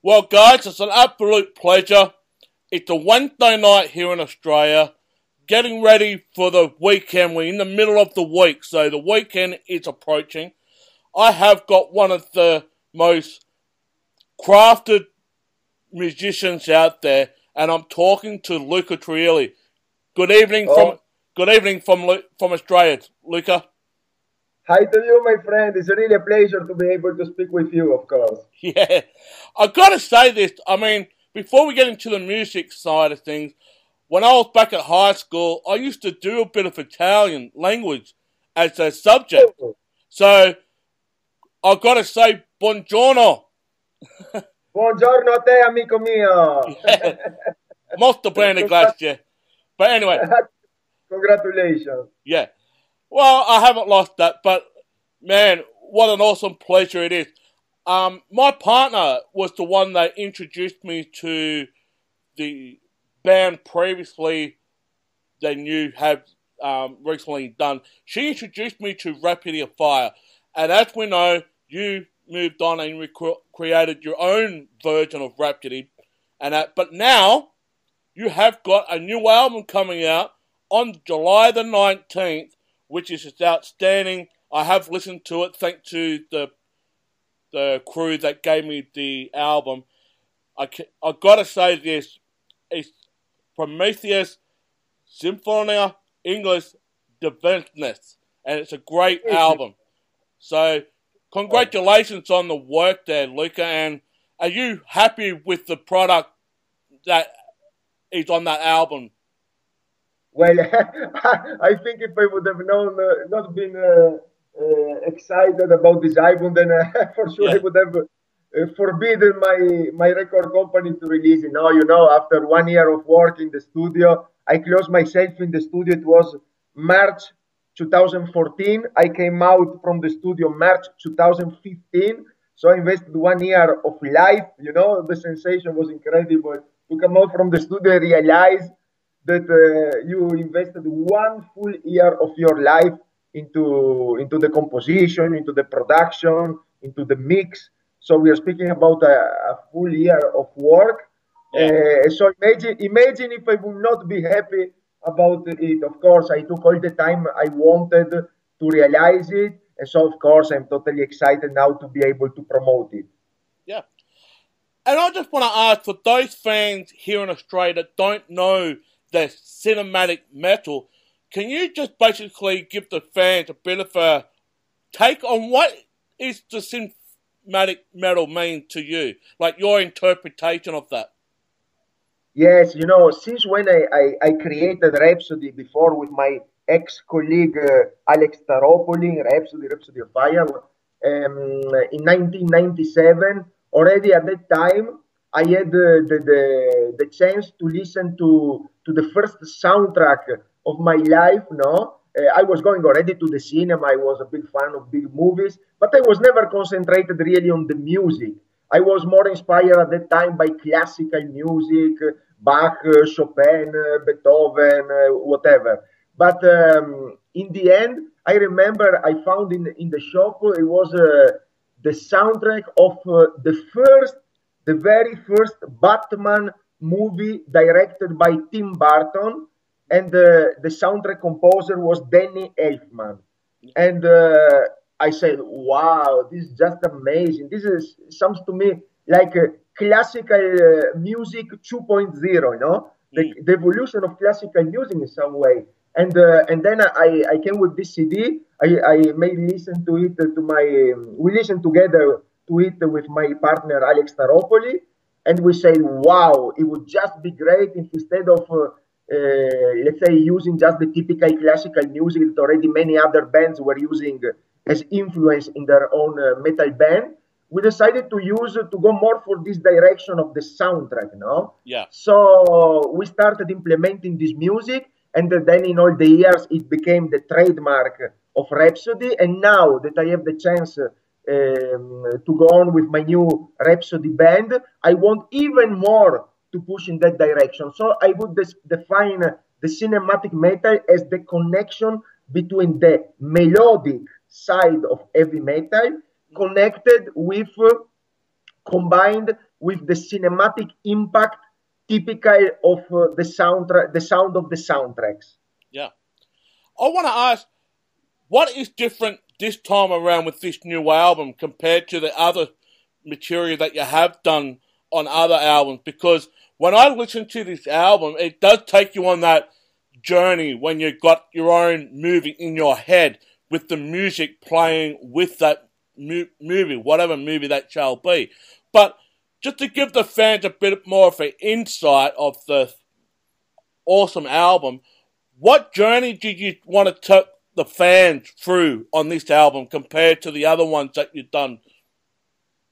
Well, guys, it's an absolute pleasure. It's a Wednesday night here in Australia, getting ready for the weekend. We're in the middle of the week, so the weekend is approaching. I have got one of the most crafted musicians out there, and I'm talking to Luca Turilli. Good evening from Australia, Luca. Hi to you, my friend. It's really a pleasure to be able to speak with you, of course. Yeah, I gotta say this. I mean, before we get into the music side of things, when I was back at high school, I used to do a bit of Italian language as a subject. Oh. So, I gotta say, buongiorno. Buongiorno a te, amico mio. Yeah. Molto bene, grazie. But anyway. Congratulations. Yeah. Well, I haven't lost that, but man, what an awesome pleasure it is. My partner was the one that introduced me to the band previously than you have recently done. She introduced me to Rhapsody of Fire, and as we know, you moved on and created your own version of Rhapsody, but now you have got a new album coming out on July the 19th, which is just outstanding. I have listened to it thanks to the crew that gave me the album. I gotta say this, it's Prometheus, Symphonia Ignis Divinus, and it's a great album. So, congratulations on the work there, Luca, and are you happy with the product that is on that album? Well, I think if I would have known, not been excited about this album, then for sure I would have forbidden my record company to release it. Now, after 1 year of work in the studio, I closed myself in the studio. It was March 2014. I came out from the studio March 2015. So I invested 1 year of life. The sensation was incredible. To come out from the studio and realize that you invested 1 full year of your life into the composition, into the production, into the mix. So we are speaking about a full year of work. Yeah. So imagine if I would not be happy about it. Of course, I took all the time I wanted to realize it. And so, of course, I'm totally excited now to be able to promote it. Yeah. And I just want to ask, for those fans here in Australia that don't know the cinematic metal, can you just basically give the fans a bit of a take on what is the cinematic metal mean to you? Like your interpretation of that. Yes, since when I created Rhapsody before with my ex-colleague Alex Staropoli, Rhapsody of Fire, in 1997, already at that time, I had the chance to listen to the first soundtrack of my life. I was going already to the cinema. I was a big fan of big movies, but I was never concentrated really on the music. I was more inspired at that time by classical music, Bach, Chopin, Beethoven, whatever. But in the end, I remember I found in the shop, it was the soundtrack of the very first Batman movie directed by Tim Burton, and the soundtrack composer was Danny Elfman. And I said, wow, this is just amazing. Sounds to me like classical music 2.0, the evolution of classical music in some way. And then I came with this CD. I made listen to it we listened together to it with my partner Alex Staropoli, and we said, wow, it would just be great if instead of let's say using just the typical classical music that already many other bands were using as influence in their own metal band, we decided to go more for this direction of the soundtrack, Yeah. So we started implementing this music, and then in all the years it became the trademark of Rhapsody. And now that I have the chance to go on with my new Rhapsody band, I want even more to push in that direction. So I would define the cinematic metal as the connection between the melodic side of heavy metal connected with combined with the cinematic impact typical of the soundtrack, the sound of the soundtracks. Yeah. I want to ask, what is different this time around with this new album compared to the other material that you have done on other albums? Because when I listen to this album, it does take you on that journey when you've got your own movie in your head with the music playing with that movie, whatever movie that shall be. But just to give the fans a bit more of an insight of the awesome album, what journey did you want to take the fans through on this album compared to the other ones that you've done?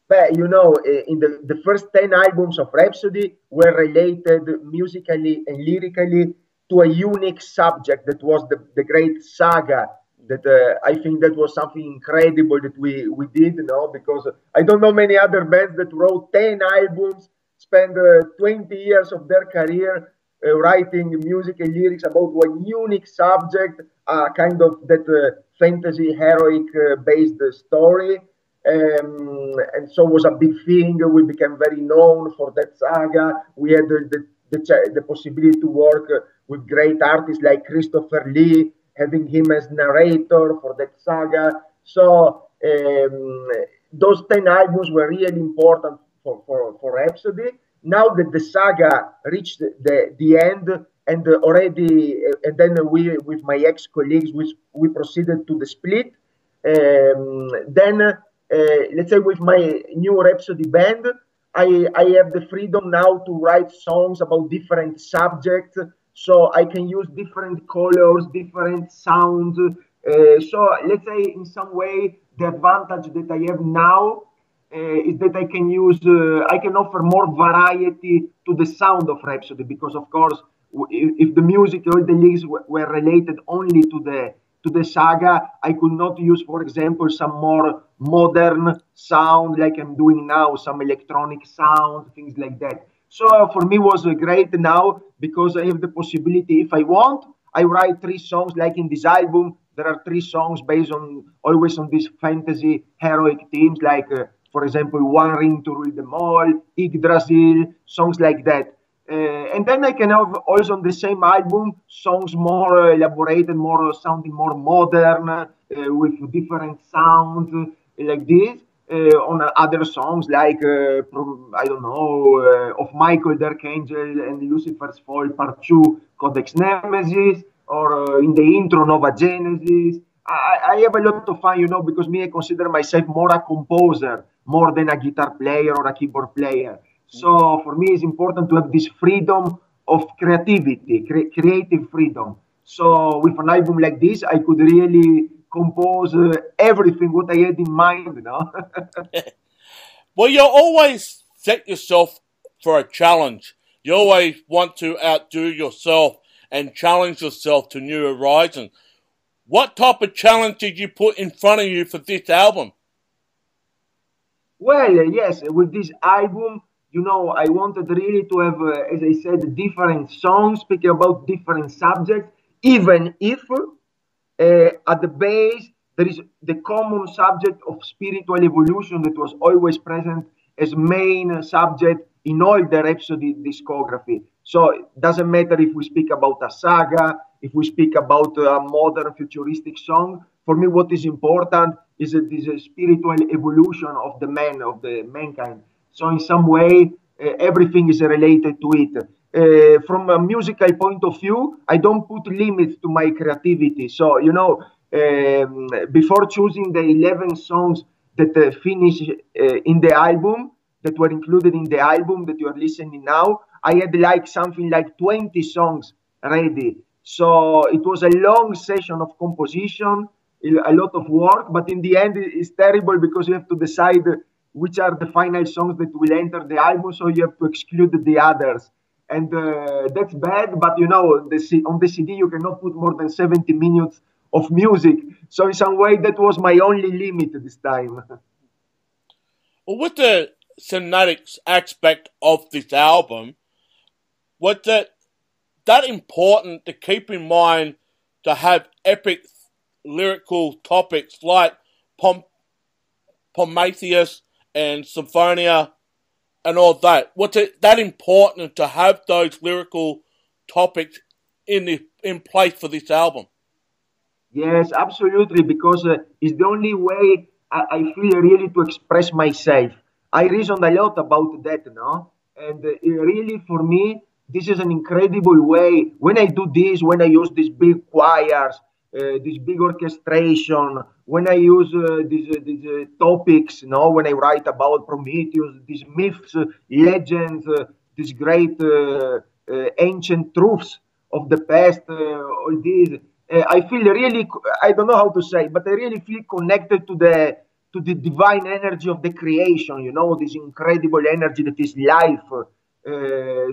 But, you know, in the first 10 albums of Rhapsody were related musically and lyrically to a unique subject that was the great saga. That I think that was something incredible that we did, you know, because I don't know many other bands that wrote 10 albums, spend 20 years of their career writing music and lyrics about one unique subject, kind of that fantasy heroic based story. And so it was a big thing. We became very known for that saga. We had the possibility to work with great artists like Christopher Lee, having him as narrator for that saga. So those 10 albums were really important for Rhapsody. Now that the saga reached the end, and already, and then we, with my ex-colleagues, we proceeded to the split. Then, let's say with my new Rhapsody band, I have the freedom now to write songs about different subjects. So I can use different colors, different sounds. So let's say in some way, the advantage that I have now is that I can I can offer more variety to the sound of Rhapsody, because of course, if the music or the lyrics were related only to the saga, I could not use, for example, some more modern sound like I'm doing now, some electronic sound, things like that. So for me, it was great now because I have the possibility, if I want, I write 3 songs like in this album. There are 3 songs based on always on these fantasy heroic themes, like, for example, One Ring to Rule Them All, Yggdrasil, songs like that. And then I can have also on the same album songs more elaborated, more sounding more modern, with different sounds like this. On other songs like, I don't know, of Michael the Archangel and Lucifer's Fall Part 2, Codex Nemesis, or in the intro, Nova Genesis. I have a lot of fun, you know, because me, I consider myself more a composer, more than a guitar player or a keyboard player. So for me, it's important to have this freedom of creativity, creative freedom. So with an album like this, I could really compose everything what I had in mind, you know. Well, you always set yourself for a challenge. You always want to outdo yourself and challenge yourself to new horizons. What type of challenge did you put in front of you for this album? Well, yes, with this album, you know, I wanted really to have, as I said, different songs speaking about different subjects, even if at the base there is the common subject of spiritual evolution that was always present as main subject in all the Rhapsody discography. So it doesn't matter if we speak about a saga, if we speak about a modern futuristic song. For me, what is important is this spiritual evolution of the man, of the mankind. So in some way, everything is related to it. From a musical point of view, I don't put limits to my creativity. So, you know, before choosing the 11 songs that finish in the album, that were included in the album that you are listening now, I had like something like 20 songs ready. So it was a long session of composition, a lot of work, but in the end it's terrible because you have to decide which are the final songs that will enter the album, so you have to exclude the others. And that's bad, but you know, on the CD you cannot put more than 70 minutes of music. So in some way that was my only limit this time. Well, with the cinematic aspect of this album, was that important to keep in mind to have epic lyrical topics like Prometheus and Symphonia and all that. Was it that important to have those lyrical topics in place for this album? Yes, absolutely, because it's the only way I feel really to express myself. I reasoned a lot about that, no? And it really, for me, this is an incredible way. When I do this, when I use these big choirs, this big orchestration, when I use these topics, no? When I write about Prometheus, these myths, legends, these great ancient truths of the past, all these. I feel really, I don't know how to say, but I really feel connected to the divine energy of the creation, you know, this incredible energy that is life.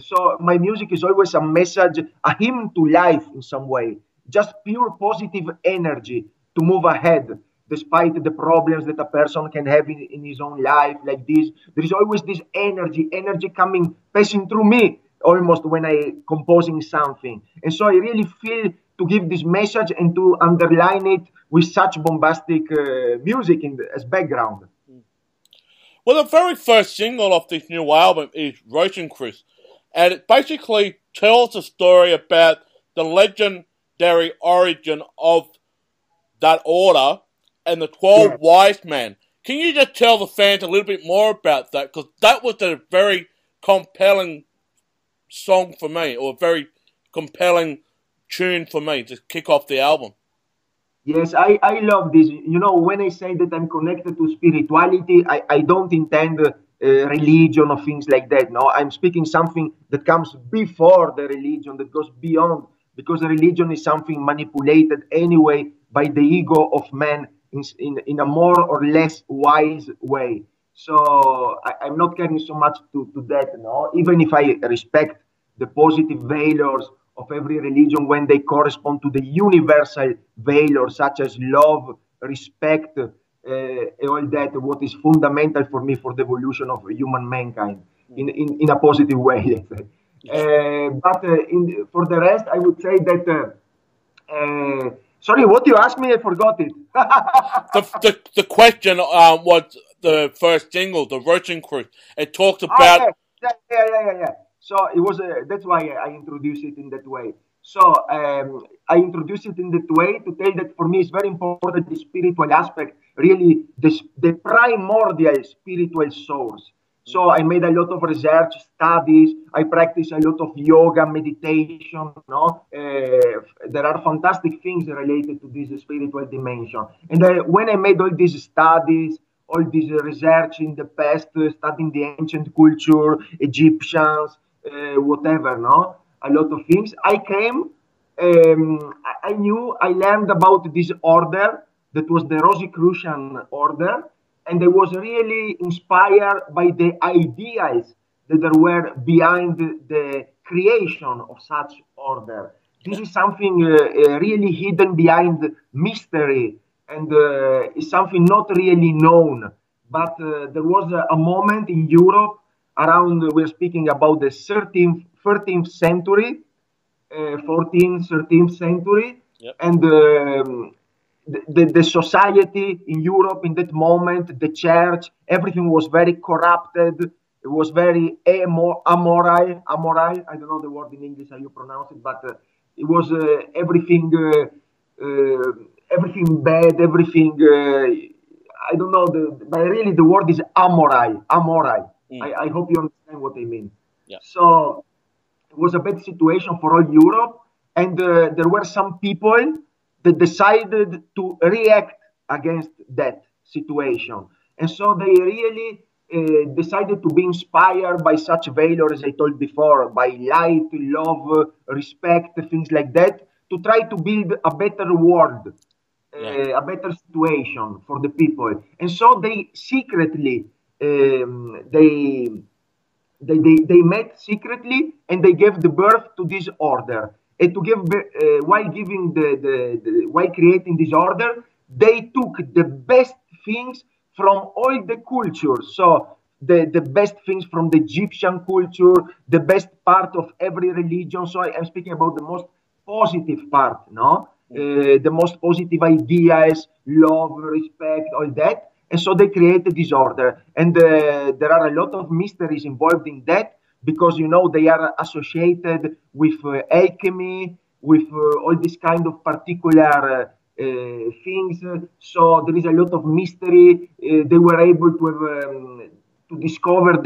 So my music is always a message, a hymn to life in some way, just pure positive energy to move ahead despite the problems that a person can have in his own life like this. There is always this energy coming, passing through me almost when I composing something. And so I really feel to give this message and to underline it with such bombastic music as background. Well, the very first single of this new album is Rosencrantz, and it basically tells a story about the legendary origin of that order and the 12 wise men. Can you just tell the fans a little bit more about that? Because that was a very compelling song for me, or a very compelling tune for me to kick off the album. Yes, I love this. You know, when I say that I'm connected to spirituality, I don't intend religion or things like that. No, I'm speaking something that comes before the religion, that goes beyond, because religion is something manipulated anyway by the ego of man in a more or less wise way. So I'm not caring so much to that, no? Even if I respect the positive valors of every religion when they correspond to the universal valors such as love, respect, all that, what is fundamental for me for the evolution of human mankind in a positive way, let's say. But for the rest, I would say that sorry, what you asked me, I forgot it. the question was the first single, the Rosencrantz. It talks about... Yeah. So it was that's why I introduced it in that way. So I introduced it in that way to tell that for me it's very important the spiritual aspect, really the primordial spiritual source. So I made a lot of research studies. I practice a lot of yoga, meditation. No, there are fantastic things related to this spiritual dimension. And when I made all these studies, all this research in the past, studying the ancient culture, Egyptians, whatever, no, a lot of things. I came, I learned about this order that was the Rosicrucian order. And I was really inspired by the ideas that there were behind the creation of such order. This is something really hidden behind mystery, and is something not really known. But there was a moment in Europe around, we're speaking about the 13th century, 14th, 13th century, and the society in Europe in that moment, the church, everything was very corrupted. It was very amoral. I don't know the word in English how you pronounce it, but it was everything bad, everything. I don't know, but really the word is amoral. I hope you understand what I mean. Yeah. So it was a bad situation for all Europe, and there were some people that decided to react against that situation. And so they really decided to be inspired by such valor, as I told before, by light, love, respect, things like that, to try to build a better world, a better situation for the people. And so they secretly, they met secretly, and they gave the birth to this order. And to give, while giving while creating this order, they took the best things from all the cultures. So the best things from the Egyptian culture, the best part of every religion. So I'm speaking about the most positive part, no? The most positive ideas, love, respect, all that. and so they create a disorder. And there are a lot of mysteries involved in that, because they are associated with alchemy, with all this kind of particular things. So there is a lot of mystery. They were able to have to discover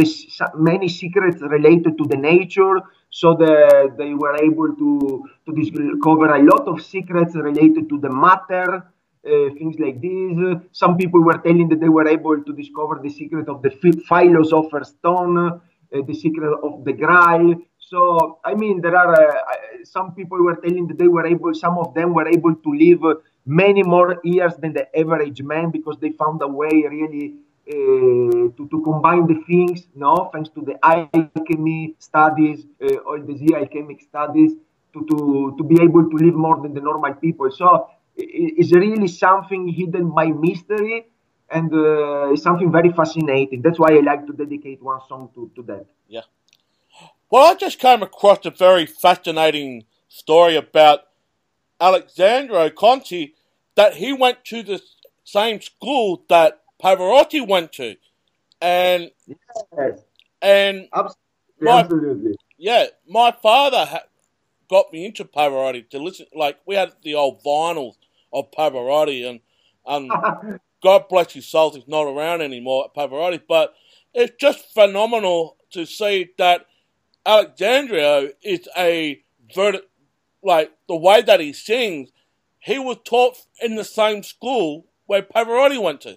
many secrets related to the nature. So they were able to discover a lot of secrets related to the matter. Things like this. Some people were telling that they were able to discover the secret of the philosopher's stone, the secret of the Graal. So, I mean, there are some people were telling that some of them were able to live many more years than the average man, because they found a way really to combine the things, thanks to the alchemy studies, all the alchemic studies, to be able to live more than the normal people. So it's really something hidden by mystery, and it's something very fascinating. That's why I like to dedicate one song to that. Yeah. Well, I just came across a very fascinating story about Alessandro Conti, that he went to the same school that Pavarotti went to. And yes, and absolutely. My father got me into Pavarotti to listen. Like, we had the old vinyls of Pavarotti, and God bless his soul, he's not around anymore, Pavarotti. But it's just phenomenal to see that Alessandro is like, the way that he sings, he was taught in the same school where Pavarotti went to.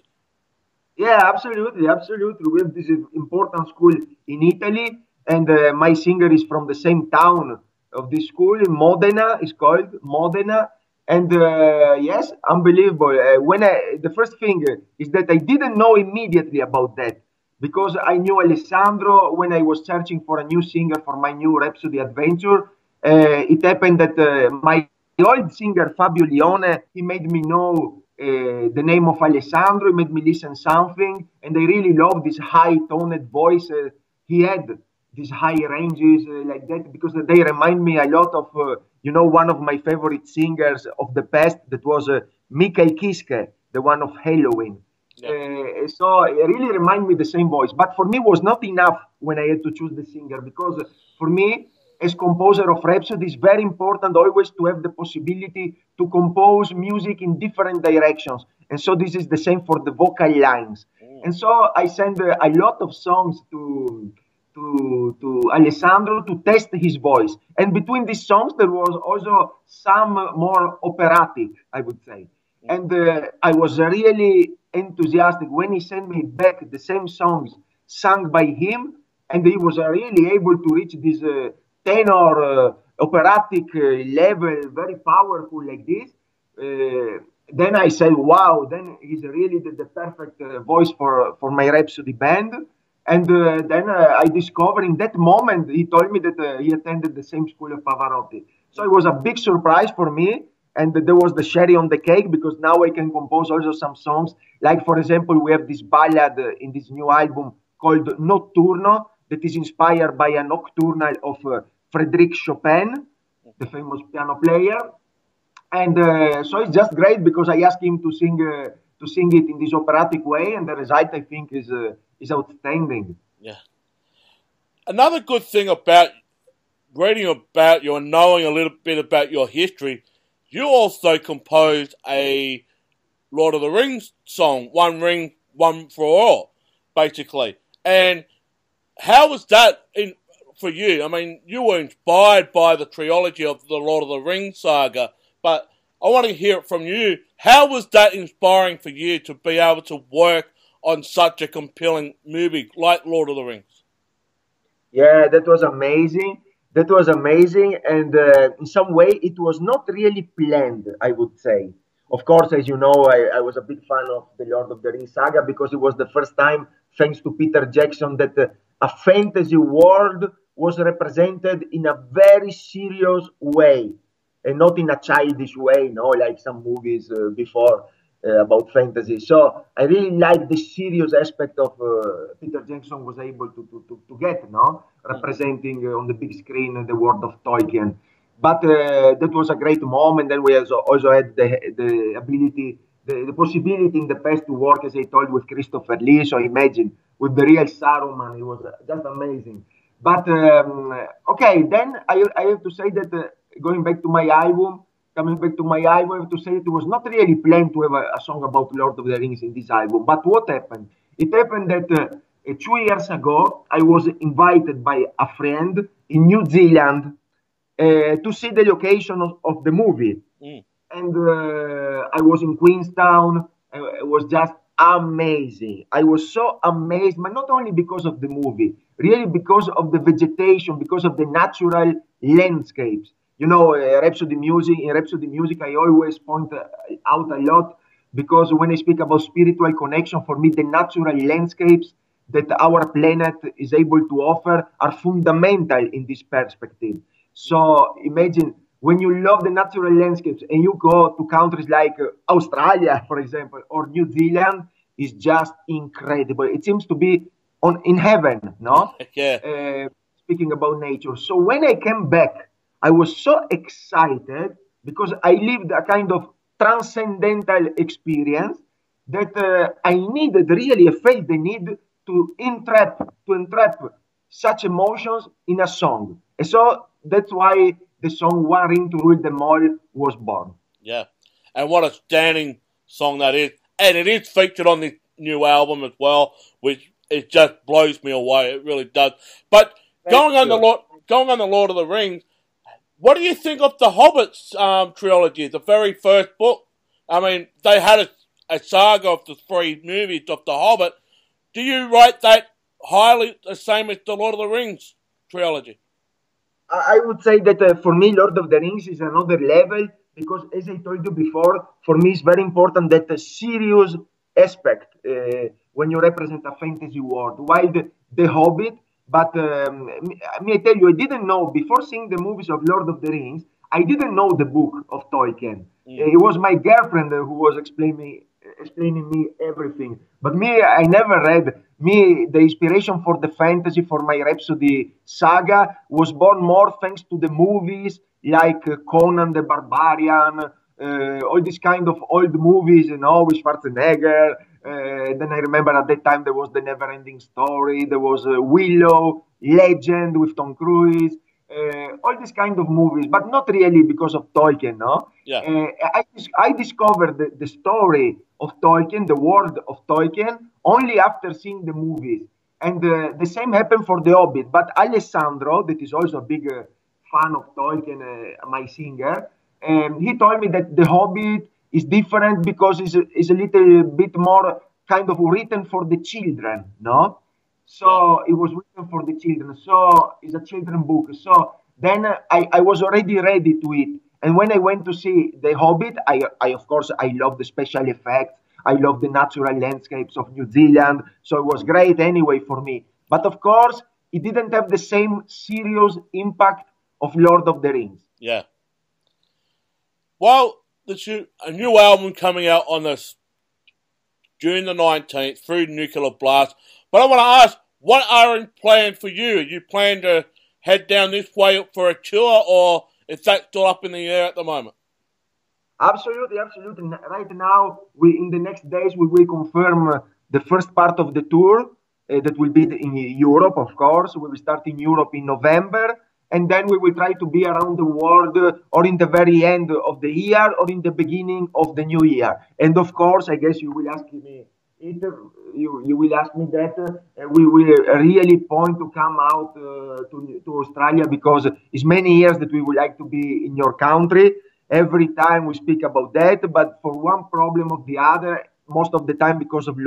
Yeah, absolutely. We have this important school in Italy, and my singer is from the same town of this school in Modena. It's called Modena, and yes, unbelievable. The first thing is that I didn't know immediately about that, because I knew Alessandro when I was searching for a new singer for my new Rhapsody adventure. It happened that my old singer Fabio Lione, he made me know the name of Alessandro. He made me listen something, and I really loved this high-toned voice. He had these high ranges like that, because they remind me a lot of, one of my favorite singers of the past, that was Michael Kiske, the one of Halloween. Yeah. So it really reminded me the same voice. But for me, it was not enough when I had to choose the singer, because for me, as composer of Rhapsody, it's very important always to have the possibility to compose music in different directions. And so this is the same for the vocal lines. And so I sent a lot of songs to Alessandro to test his voice. And between these songs, there was also some more operatic, I would say. And I was really enthusiastic when he sent me back the same songs sung by him, and he was really able to reach this tenor operatic level, very powerful like this. Then I said, wow, then he's really the perfect voice for my Rhapsody band. And then I discovered in that moment, he told me that he attended the same school of Pavarotti. So it was a big surprise for me. And there was the cherry on the cake, because now I can compose also some songs. Like, for example, we have this ballad in this new album called Notturno, that is inspired by a nocturnal of Frédéric Chopin, the famous piano player. And so it's just great, because I asked him to sing it in this operatic way, and the result, I think, is outstanding. Yeah. Another good thing about reading about you and knowing a little bit about your history, you also composed a Lord of the Rings song, One Ring, One for All, basically. And how was that for you? I mean, you were inspired by the trilogy of the Lord of the Rings saga, but I want to hear it from you. How was that inspiring for you to be able to work on such a compelling movie like Lord of the Rings? Yeah, that was amazing. And in some way, it was not really planned, I would say. Of course, as you know, I was a big fan of the Lord of the Rings saga, because it was the first time, thanks to Peter Jackson, that a fantasy world was represented in a very serious way, and not in a childish way, like some movies before about fantasy. So I really like the serious aspect of Peter Jackson was able to get, representing on the big screen the world of Tolkien. But that was a great moment. Then we also had the ability the possibility in the past to work, as I told, with Christopher Lee. So imagine with the real Saruman, it was just amazing. But okay, then I have to say that going back to my album, coming back to my album, I have to say it was not really planned to have a song about Lord of the Rings in this album. But what happened? It happened that 2 years ago, I was invited by a friend in New Zealand to see the location of the movie. Mm. And I was in Queenstown. It was just amazing. I was so amazed, but not only because of the movie, really because of the vegetation, because of the natural landscapes. You know, Rhapsody music. In Rhapsody music, I always point out a lot because when I speak about spiritual connection, for me, the natural landscapes that our planet is able to offer are fundamental in this perspective. So imagine when you love the natural landscapes and you go to countries like Australia, for example, or New Zealand, is just incredible. It seems to be on in heaven, no? Yeah. Speaking about nature. So when I came back, I was so excited because I lived a kind of transcendental experience that I needed really, I felt the need to entrap such emotions in a song. And so that's why the song One Ring to Rule Them All was born. Yeah. And what a standing song that is. And it is featured on this new album as well, which it just blows me away. It really does. But going on the Lord of the Rings, what do you think of the Hobbits trilogy, the very first book? I mean, they had a saga of the 3 movies of the Hobbit. Do you rate that highly the same as the Lord of the Rings trilogy? I would say that for me, Lord of the Rings is another level because, as I told you before, for me it's very important that a serious aspect when you represent a fantasy world. While the Hobbit, but I tell you, I didn't know before seeing the movies of Lord of the Rings. I didn't know the book of Tolkien. It was my girlfriend who was explaining me everything. But me, I never read. Me, the inspiration for the fantasy for my Rhapsody saga was born more thanks to the movies like Conan the Barbarian, all these kind of old movies, you know, with Schwarzenegger. Then I remember at that time there was the Never-Ending Story. There was Willow, Legend with Tom Cruise. All these kind of movies, but not really because of Tolkien, no? Yeah. I discovered the story of Tolkien, the world of Tolkien, only after seeing the movies. And the same happened for The Hobbit. But Alessandro, that is also a big fan of Tolkien, my singer, he told me that The Hobbit is different because it's a little bit more kind of written for the children, no? So it was written for the children. So it's a children book. So then I was already ready to it. And when I went to see The Hobbit, I of course, I love the special effects. I love the natural landscapes of New Zealand. So it was great anyway for me. But of course, it didn't have the same serious impact of Lord of the Rings. Yeah. Well, a new album coming out on this June the 19th through Nuclear Blast. But I want to ask, what are in plan for you? Are you plan to head down this way for a tour, or is that still up in the air at the moment? Absolutely. Right now, in the next days, we will confirm the first part of the tour that will be in Europe, of course. We will start in Europe in November, and then we will try to be around the world or in the very end of the year or in the beginning of the new year. And of course, I guess you will ask me you will ask me that we will really point to come out to Australia because it's many years that we would like to be in your country. Every time we speak about that, but for one problem or the other, most of the time because of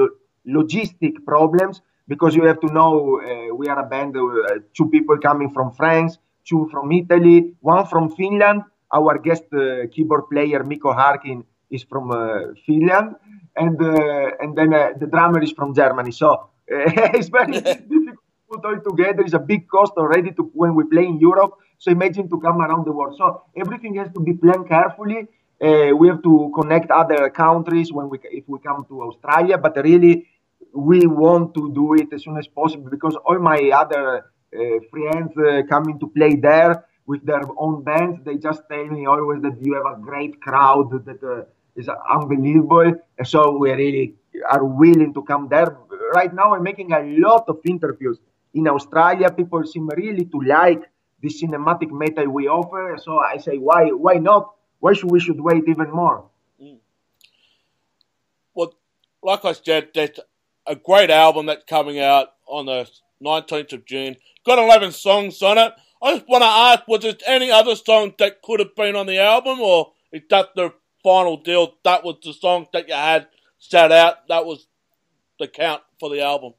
logistic problems, because you have to know we are a band, 2 people coming from France, 2 from Italy, 1 from Finland. Our guest keyboard player, Mikko Harkin, is from Finland. And then the drummer is from Germany. So it's very difficult to put all together. It's a big cost already when we play in Europe. So imagine to come around the world. So everything has to be planned carefully. We have to connect other countries if we come to Australia. But really, we want to do it as soon as possible because all my other friends coming to play there with their own bands, they just tell me always that you have a great crowd, that is unbelievable. And so we really are willing to come there. Right now, I'm making a lot of interviews in Australia. People seem really to like the cinematic metal we offer. So I say, why not? Why should we wait even more? Well, like I said, there's a great album that's coming out on the 19th of June. Got 11 songs on it. I just want to ask, was there any other songs that could have been on the album, or is that the final deal? That was the song that you had set out. That was the count for the album.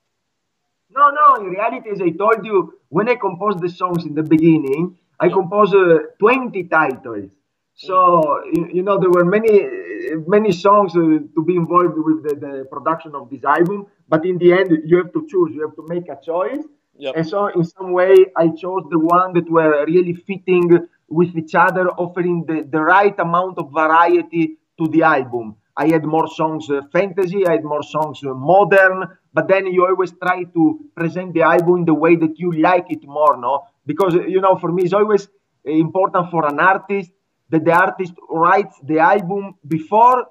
No. In reality, as I told you, when I composed the songs in the beginning, I composed 20 titles. So there were many songs to be involved with the production of this album. But in the end, you have to choose. You have to make a choice. Yep. And so, in some way, I chose the one that were really fitting with each other, offering the right amount of variety to the album. I had more songs fantasy, I had more songs modern, but then you always try to present the album in the way that you like it more, no? Because, for me, it's always important for an artist that the artist writes the album before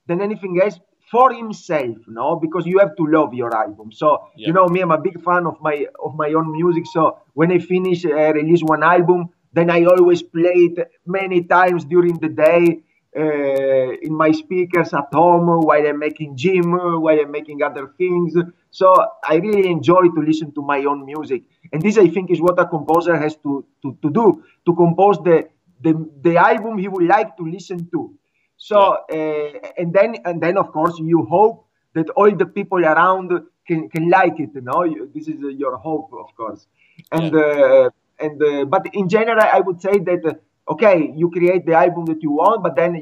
than anything else for himself, no? Because you have to love your album. So, me, I'm a big fan of my own music. So when I finish, release one album, then I always play it many times during the day in my speakers at home, while I'm making gym, while I'm making other things. So I really enjoy to listen to my own music. And this, I think, is what a composer has to do, to compose the album he would like to listen to. So, and then, of course, you hope that all the people around can like it, This is your hope, of course. But in general, I would say that, okay, you create the album that you want, but then,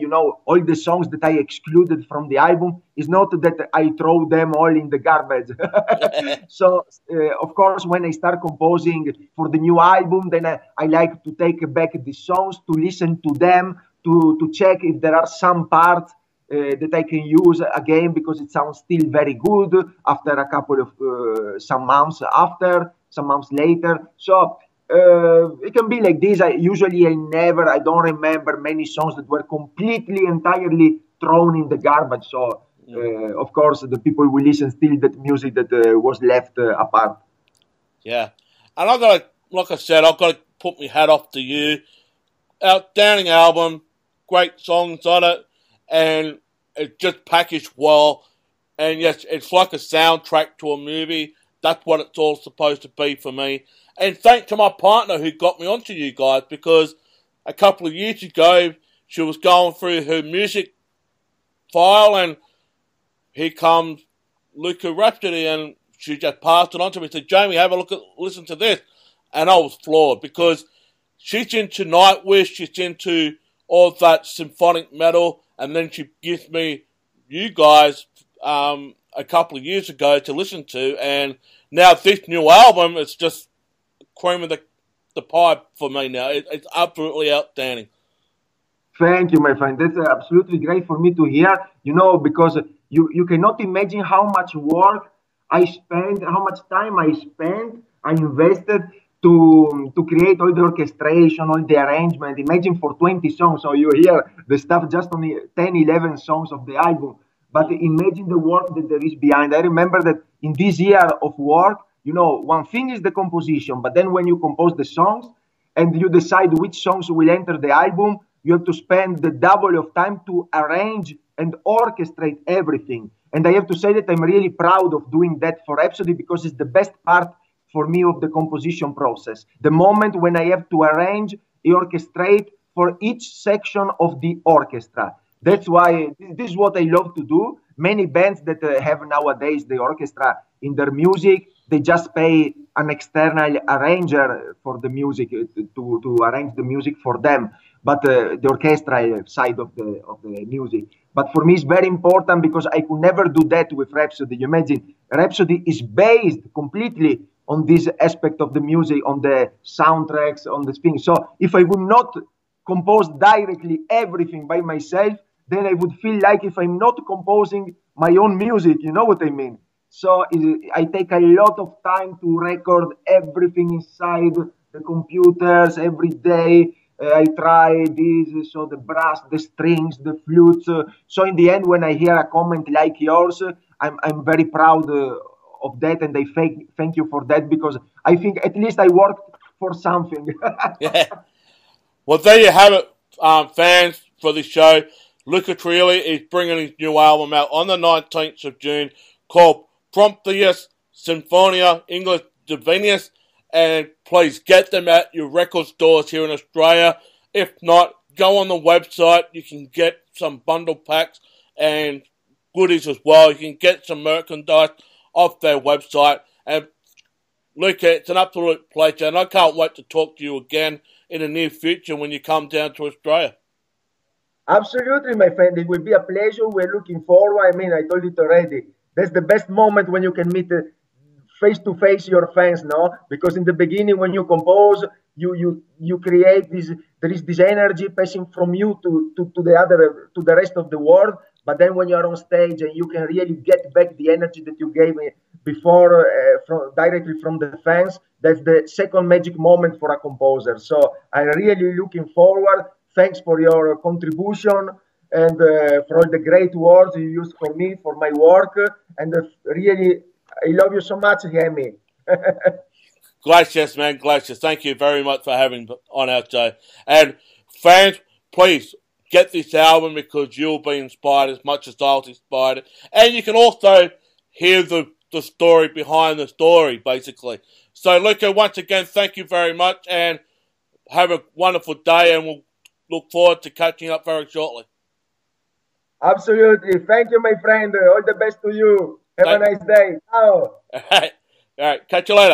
all the songs that I excluded from the album is not that I throw them all in the garbage. So, of course, when I start composing for the new album, then I like to take back the songs, to listen to them, to check if there are some parts that I can use again, because it sounds still very good after a couple of some months later. So it can be like this. I don't remember many songs that were entirely thrown in the garbage. So of course, the people will listen still that music that was left apart. Yeah, and like I said, I've got to put my hat off to you. Outstanding album. Great songs on it, and it's just packaged well. And yes, it's like a soundtrack to a movie. That's what it's all supposed to be for me. And thanks to my partner who got me onto you guys, because a couple of years ago, she was going through her music file, and here comes Luca Rhapsody, and she just passed it on to me. Said, Jamie, listen to this. And I was floored, because she's into Nightwish, she's into all that symphonic metal, and then she gives me you guys a couple of years ago to listen to, and now this new album, it's just cream of the pie for me now. It's absolutely outstanding. Thank you, my friend. That's absolutely great for me to hear, because you cannot imagine how much work I spent, how much time I invested to create all the orchestration, all the arrangement. Imagine for 20 songs, so you hear the stuff just on 10, 11 songs of the album. But imagine the work that there is behind. I remember that in this year of work, one thing is the composition, but then when you compose the songs and you decide which songs will enter the album, you have to spend the double of time to arrange and orchestrate everything. And I have to say that I'm really proud of doing that for Rhapsody, because it's the best part for me of the composition process. The moment when I have to arrange, orchestrate for each section of the orchestra. That's why this is what I love to do. Many bands that have nowadays the orchestra in their music, they just pay an external arranger for the music to arrange the music for them. But the orchestral side of the music. But for me, it's very important, because I could never do that with Rhapsody. You imagine, Rhapsody is based completely on this aspect of the music, on the soundtracks, on the things. So if I would not compose directly everything by myself, then I would feel like if I'm not composing my own music, you know what I mean? So I take a lot of time to record everything inside the computers every day. I try this, so the brass, the strings, the flutes. So in the end, when I hear a comment like yours, I'm very proud of that, and I thank you for that, because I think at least I worked for something. Yeah. Well, there you have it, fans, for this show. Luca Turilli is bringing his new album out on the 19th of June called Prometheus, Symphonia Ignis Divinus, and please get them at your record stores here in Australia. If not, go on the website. You can get some bundle packs and goodies as well. You can get some merchandise off their website. And Luca, it's an absolute pleasure, and I can't wait to talk to you again in the near future when you come down to Australia. Absolutely, my friend. It will be a pleasure. We're looking forward. I mean, I told it already. That's the best moment when you can meet face to face your fans, no? Because in the beginning, when you compose, you create this. There is this energy passing from you to the rest of the world. But then when you are on stage and you can really get back the energy that you gave me before directly from the fans, that's the second magic moment for a composer. So I'm really looking forward. Thanks for your contribution and for all the great words you used for me, for my work. And really, I love you so much, Hemi. Gracias, man. Gracias. Thank you very much for having me on our show. And fans, please get this album because you'll be inspired as much as I was inspired. And you can also hear the story behind the story, basically. So, Luca, once again, thank you very much and have a wonderful day, and we'll look forward to catching up very shortly. Absolutely. Thank you, my friend. All the best to you. Have a nice day. Ciao. All right. Catch you later.